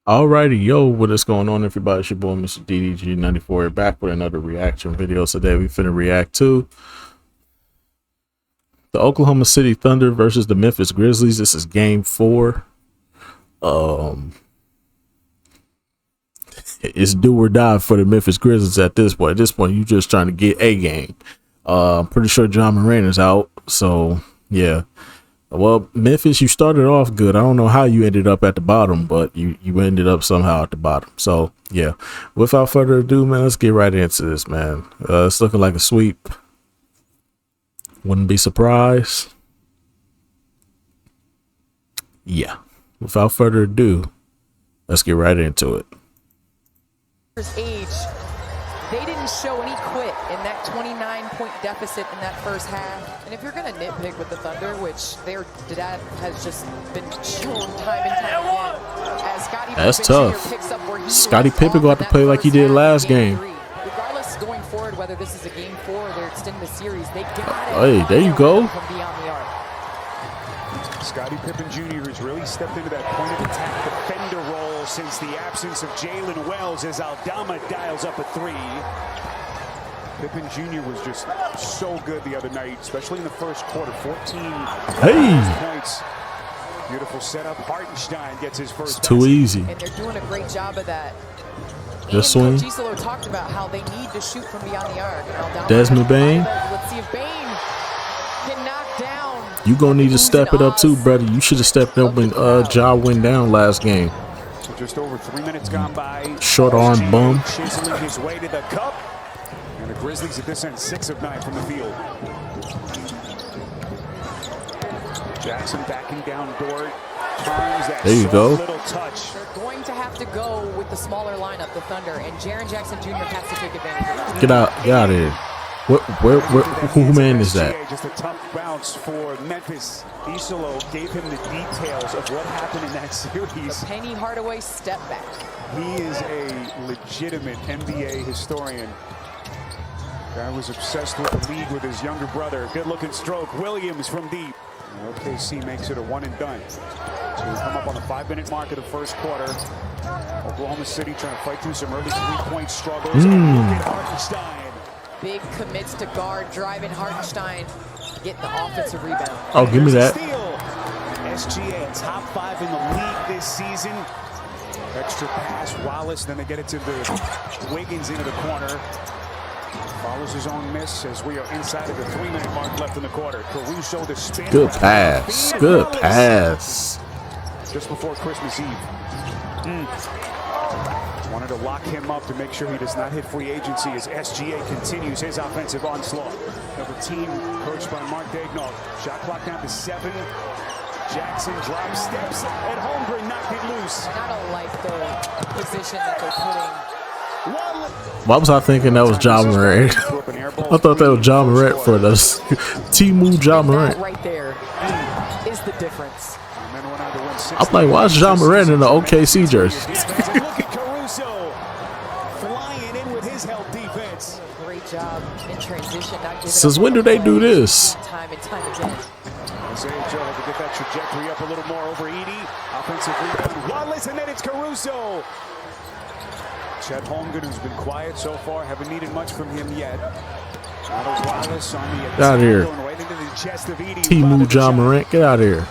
Alrighty, yo, what is going on, everybody? It's your boy, Mr. DDG94, back with another reaction video. Today, we finna react to the Oklahoma City Thunder versus the Memphis Grizzlies. This is Game 4. It's do or die for the Memphis Grizzlies at this point. At this point, you just trying to get a game. I'm pretty sure John Moran is out, so yeah. Well, Memphis, you started off good. I don't know how you ended up at the bottom, but you ended up somehow at the bottom. So, yeah. Without further ado, man, let's get right into this, man. It's looking like a sweep. Wouldn't be surprised. Yeah. Without further ado, let's get right into it. Age, they didn't show any quit in that 29-point deficit in that first half. And if you're going to nitpick with the Thunder, which their dad has just been shown time and time again, as Scottie That's Pippen tough. Jr. picks up where he Scottie left Pippen off got to in play that like he first did half last of game. 3. Regardless, going forward, whether this is a game 4 or they're extending the series, they got it. Hey, there you go. From beyond the arc. Scottie Pippen Jr. has really stepped into that point of attack defender role since the absence of Jalen Wells as Aldama dials up a 3. Pippen Jr. was just so good the other night, especially in the first quarter. 14 points. Beautiful setup. Hartenstein gets his first. It's too easy. And they're doing a great job of that. Just swing. Coach Giselo talked about how they need to shoot from beyond the arc. Desmond Bain. Let's see if Bain can knock down. You gonna need to step it up too, brother. You should have stepped up when Ja went down last game. So just over 3 minutes gone by. Short arm bum. Chiseling his way to the cup. And the Grizzlies at this end 6 of 9 from the field. Jackson backing down Dort. There you go. Little touch. They're going to have to go with the smaller lineup, the Thunder, and Jaren Jackson Jr. has to take advantage of it. Get out of here. Who man is that? Just a tough bounce for Memphis. Giselo gave him the details of what happened in that series. The Penny Hardaway step back. He is a legitimate NBA historian. Guy was obsessed with the league with his younger brother. Good-looking stroke. Williams from deep. OKC makes it a one and done. So we come up on the 5-minute mark of the first quarter. Oklahoma City trying to fight through some early three-point struggles. And look at Hartenstein. Big commits to guard, driving Hartenstein, getting the offensive rebound. Oh, give me that. SGA top 5 in the league this season. Extra pass, Wallace, then they get it to the Wiggins into the corner. Follows his own miss as we are inside of the 3-minute mark left in the quarter. Caruso the spin. Good pass. Good pass. Just before Christmas Eve. Wanted to lock him up to make sure he does not hit free agency as SGA continues his offensive onslaught. Now the team coached by Mark Daignault. Shot clock down to 7. Jackson drops, steps, and Holmgren knocked it loose. And I don't like the position that they're putting. Why was I thinking that was John Moran? I thought that was John Moran for us. Timu John Moran. That right there is the difference. I'm like, why is John Moran in the OKC jersey? Caruso flying in with his help defense. Great job in transition. Since when do they do this? Time and time again. Isaiah Joe had to get that trajectory up a little more over Edey. Offensive rebound. Wallace, and then it's Caruso. Chet Holmgren, who's been quiet so far, haven't needed much from him yet. Out of Wallace on the Get out of here. right into the chest of Edey. Timu John Morant, get out of here.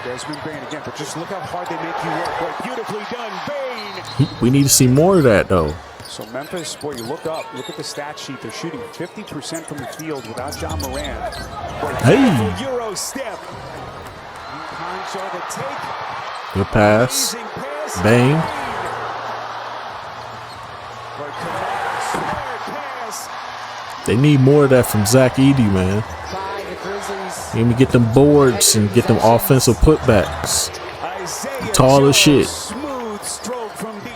Desmond Bain again, but just look how hard they make you work. Boy, beautifully done, Bain. We need to see more of that, though. So Memphis, boy, you look at the stat sheet. They're shooting 50% from the field without John Moran. Hey. Euro step. Concho the take. Good pass. Amazing pass. Bang. They need more of that from Zach Edey, man. By the Grizzlies. Need to get them boards and get them offensive putbacks. Tall as shit. Smooth stroke from deep.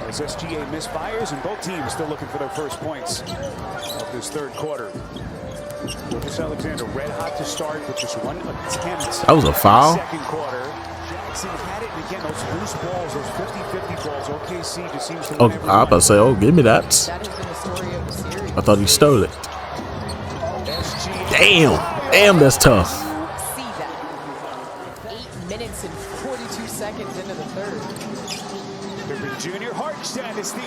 As SGA misfires, and both teams still looking for their first points of this third quarter. Lucas Alexander red hot to start with just one attempt. That was a foul? Second quarter. Jackson had it, and again, those loose balls, those 50-50 balls, OKC just seems to Oh, win every I was about to say, oh, give me that. That has been the story of the series. I thought he stole it. SGA. Damn, that's tough. See that. 8 minutes and 42 seconds. seconds into the third. Pippen Jr. Hartstein to steal.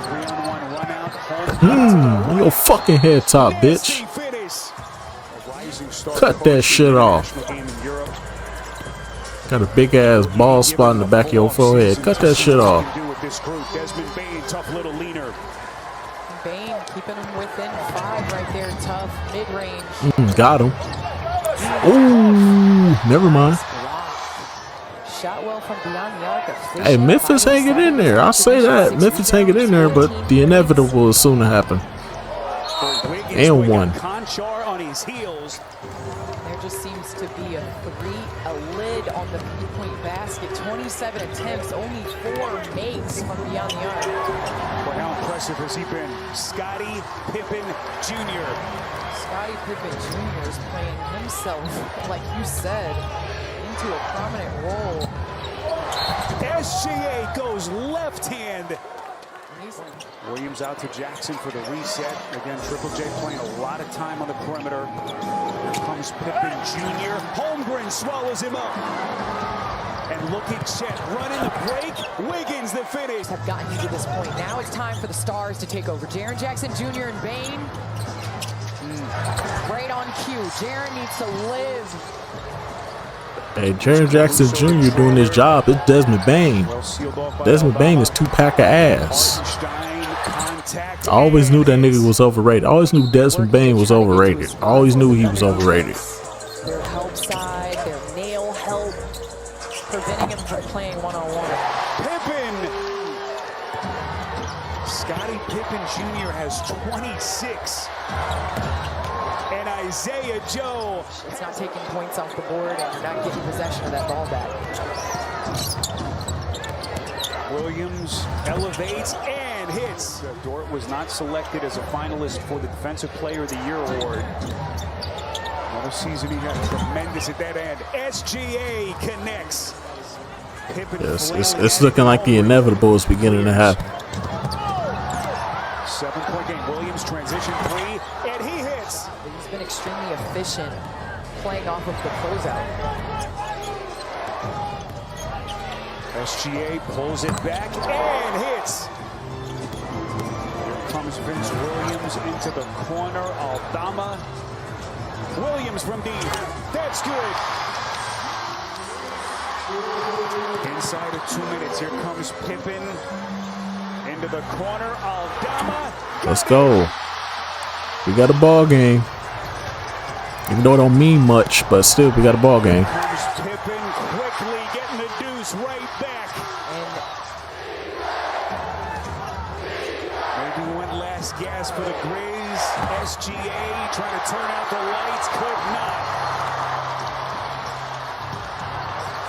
3-on-1 run out. On your fucking head top, bitch. Cut that shit off. Got a big ass ball spot in the back of your forehead. Cut that shit off. Desmond Bain, tough little leaner. Bain keeping him within 5 right there. Tough mid-range. Got him. Ooh, never mind. Shot well from beyond the arc. Hey, Memphis hanging in there. I'll say that. Memphis hanging in there, but the inevitable is soon to happen. And one. On his heels. There just seems to be a lid on the 3-point basket. 27 attempts, only 4 makes from beyond the arc. But how impressive has he been? Scottie Pippen Jr. Scottie Pippen Jr. is playing himself, like you said, into a prominent role. SGA goes left hand. Williams out to Jackson for the reset. Again, Triple J playing a lot of time on the perimeter. Here comes Pippen Jr. Holmgren swallows him up. And look at Chet running the break. Wiggins the finish. Have gotten you to this point. Now it's time for the stars to take over. Jaren Jackson Jr. and Bain. Right on cue. Jaren needs to live. Hey, Jaren Jackson Jr. doing his job. It's Desmond Bain. Desmond Bain is 2-pack of ass. I always knew that nigga was overrated. I always knew Desmond Bain was overrated. I always knew he was overrated. Their help side, their nail help, preventing him from playing one-on-one. Pippen! Scottie Pippen Jr. has 26. And Isaiah Joe. It's not taking points off the board, and you're not getting possession of that ball back. Williams elevates and hits. Dort was not selected as a finalist for the Defensive Player of the Year award. Another season he got tremendous at that end. SGA connects. Yes, it's looking like the inevitable is beginning to happen. 7-point game. Williams transition 3, and he hits. He's been extremely efficient playing off of the closeout. SGA pulls it back and hits. Here comes Vince Williams into the corner. Aldama. Williams from deep. That's good. Inside of 2 minutes, here comes Pippen into the corner. Aldama. Let's go. We got a ball game. Even though it don't mean much, but still, we got a ball game. Here's Pippen quickly getting the deuce right back. And maybe went last gas for the Grizz. SGA trying to turn out the lights, could not.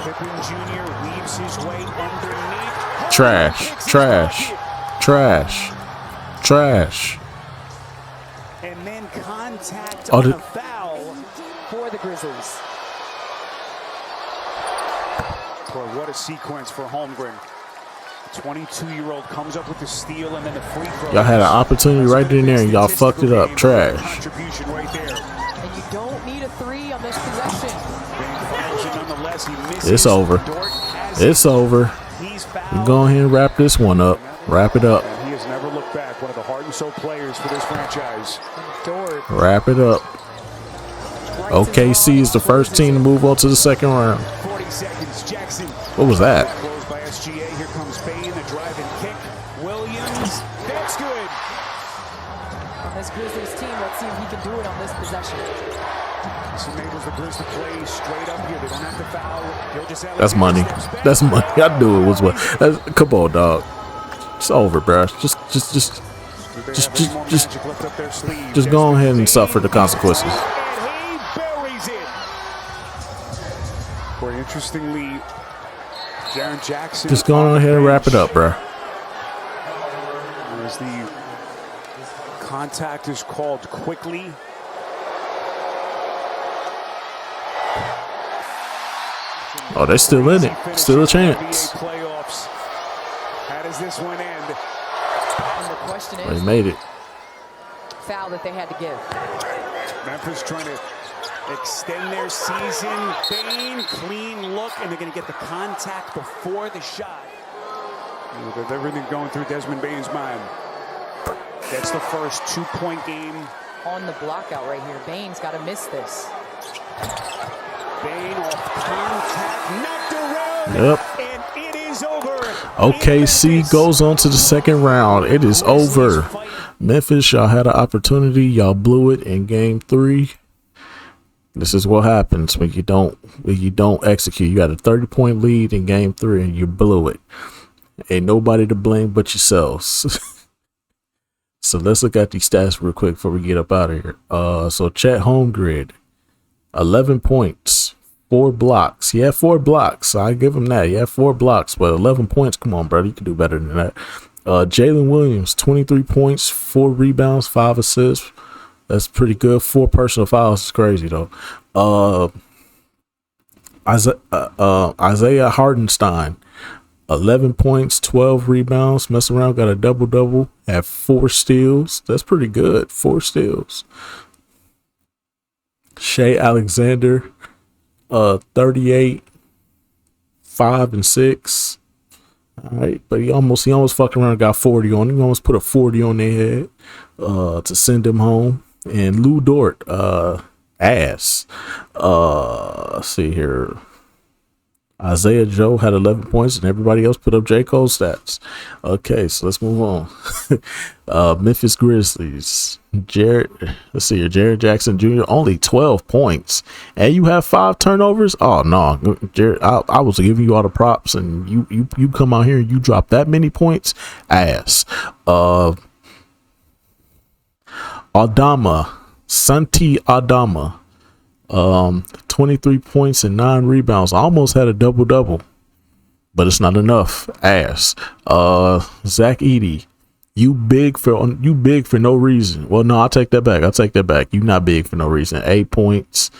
Pippen Jr. weaves his way underneath. Trash, trash, trash, trash. And then contact on a foul for the Grizzlies. Boy, what a sequence for Holmgren. 22-year-old comes up with the steal and then the free throw. Y'all had an opportunity right in there and y'all fucked it up. Trash. Contribution right there. And you don't need a 3 on this possession. It's over. It's over. We go ahead and wrap this one up. Wrap it up. He has never looked back. One of the heart and soul players for this franchise. Wrap it up. OKC is the first team to move on to the second round. 40 seconds. Jackson. What was that? Closed by SGA. Here comes Bain, the drive and kick. Williams. That's good. On this Grizzlies team, let's see if he can do it on this possession. This enables the Grizz to play straight up here. They don't have to foul. He'll just That's money. That's money. I knew it was what. Come on, dog. It's over, bro. Just go ahead and suffer the consequences. And he buries it. Boy, interestingly, Jaren Jackson. Just go on ahead and wrap it up, bro. As the contact is called quickly. Oh, they're still in it. Still a chance. Playoffs. How does this one end? And the question is, They made it. foul that they had to give. Memphis trying to extend their season. Bane, clean look, and they're going to get the contact before the shot. With everything going through Desmond Bane's mind. That's the first 2-point game. On the block out right here. Bane's got to miss this. Bane off contact, knocked around, Yep. and it is over. OKC goes on to the second round. It is over. Memphis, y'all had an opportunity. Y'all blew it in game 3. This is what happens when you don't execute. You got a 30-point lead in game 3 and you blew it. Ain't nobody to blame but yourselves. So let's look at these stats real quick before we get up out of here. So Chet Holmgren, 11 points, 4 blocks. He had 4 blocks. I give him that. He had 4 blocks, but 11 points. Come on, brother. You can do better than that. Jalen Williams, 23 points, 4 rebounds, 5 assists. That's pretty good. 4 personal fouls is crazy though. Isaiah Hardenstein, 11 points, 12 rebounds, mess around, got a double-double, had 4 steals. That's pretty good, 4 steals. Shea Alexander, 38, 5 and 6. All right, but he almost fucked around and got 40 on him. He almost put a 40 on their head to send him home. And Lou Dort, ass. Let's see here. Isaiah Joe had 11 points and everybody else put up J. Cole stats. Okay, so let's move on. Memphis Grizzlies. Jared Jackson Jr. only 12 points. And you have 5 turnovers? Oh, no. Jared, I was giving you all the props and you come out here and you drop that many points? Ass. Santi Adama. 23 points and 9 rebounds. Almost had a double-double, but it's not enough. Ass. Zach Edey, you big for no reason. Well, no, I'll take that back. You not big for no reason. 8 points,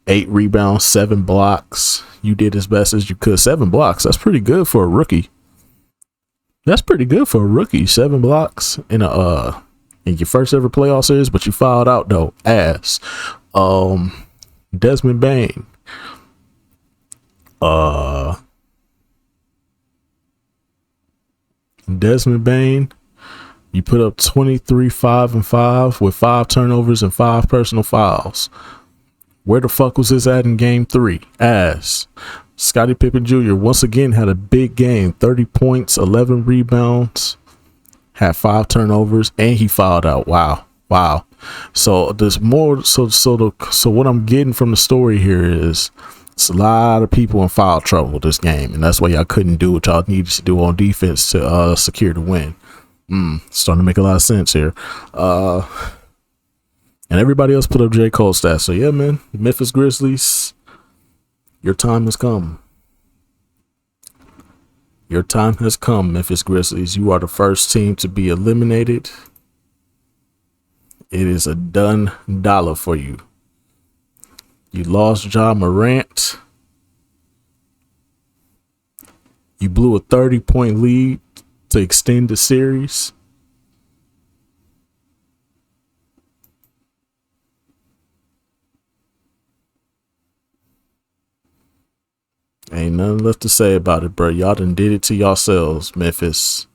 8 rebounds, 7 blocks. You did as best as you could. 7 blocks. That's pretty good for a rookie. 7 blocks in your first ever playoff series, but you fouled out though. Ass. Desmond Bane. You put up 23, 5 and 5 with 5 turnovers and 5 personal fouls. Where the fuck was this at in game 3? Ass. Scottie Pippen Jr. once again had a big game. 30 points, 11 rebounds, had 5 turnovers, and he fouled out. Wow. So there's more. So what I'm getting from the story here is it's a lot of people in foul trouble this game, and that's why y'all couldn't do what y'all needed to do on defense to secure the win. Starting to make a lot of sense here. And everybody else put up J. Cole stats. So yeah, man, Memphis Grizzlies, your time has come. Your time has come, Memphis Grizzlies. You are the first team to be eliminated. It is a done dollar for you. You lost Ja Morant. You blew a 30-point lead to extend the series. Ain't nothing left to say about it, bro. Y'all done did it to yourselves, Memphis.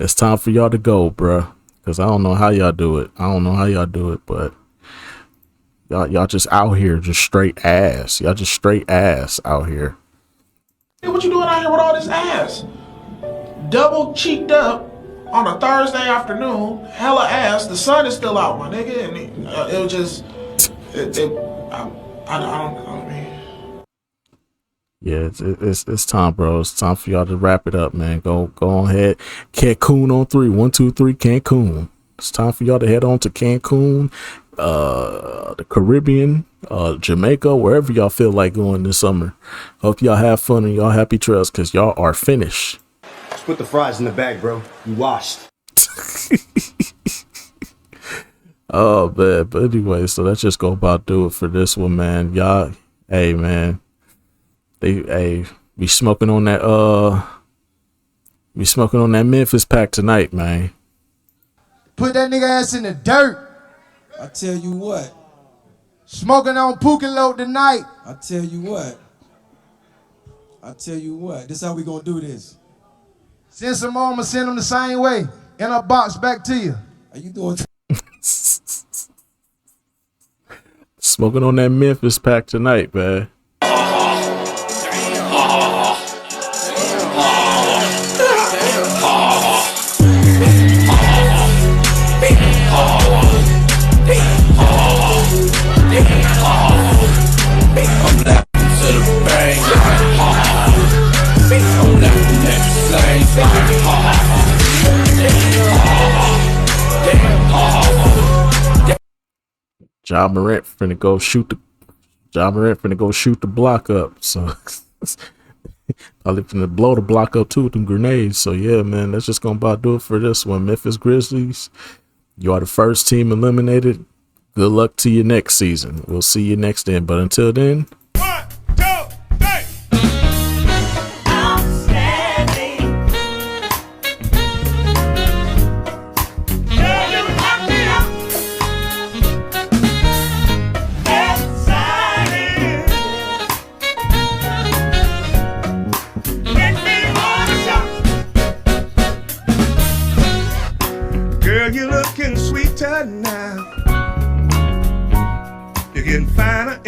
It's time for y'all to go, bruh. Because I don't know how y'all do it. But y'all just out here, just straight ass. Y'all just straight ass out here. Hey, what you doing out here with all this ass? Double cheeked up on a Thursday afternoon, hella ass. The sun is still out, my nigga, and it was just, I don't mean. Yeah, it's time, bro. It's time for y'all to wrap it up, man. Go on ahead. Cancun on 3. 1, 2, 3, Cancun. It's time for y'all to head on to Cancun, the Caribbean, Jamaica, wherever y'all feel like going this summer. Hope y'all have fun and y'all happy trails, because y'all are finished. Just put the fries in the bag, bro. You washed. Oh, man. But anyway, so let's just go about do it for this one, man. Y'all, hey, man. We smoking on that We smoking on that Memphis pack tonight, man. Put that nigga ass in the dirt. I tell you what. Smoking on Pukalote tonight. I tell you what. I tell you what. This how we gonna do this. Send some more, I'ma send them the same way. In a box back to you. Are you doing? Smoking on that Memphis pack tonight, man. Ja Morant finna go shoot the block up. So probably finna blow the block up too with them grenades. So yeah, man, that's just gonna about do it for this one. Memphis Grizzlies, you are the first team eliminated. Good luck to you next season. We'll see you next then. But until then. Girl, you're looking sweeter now. You're getting finer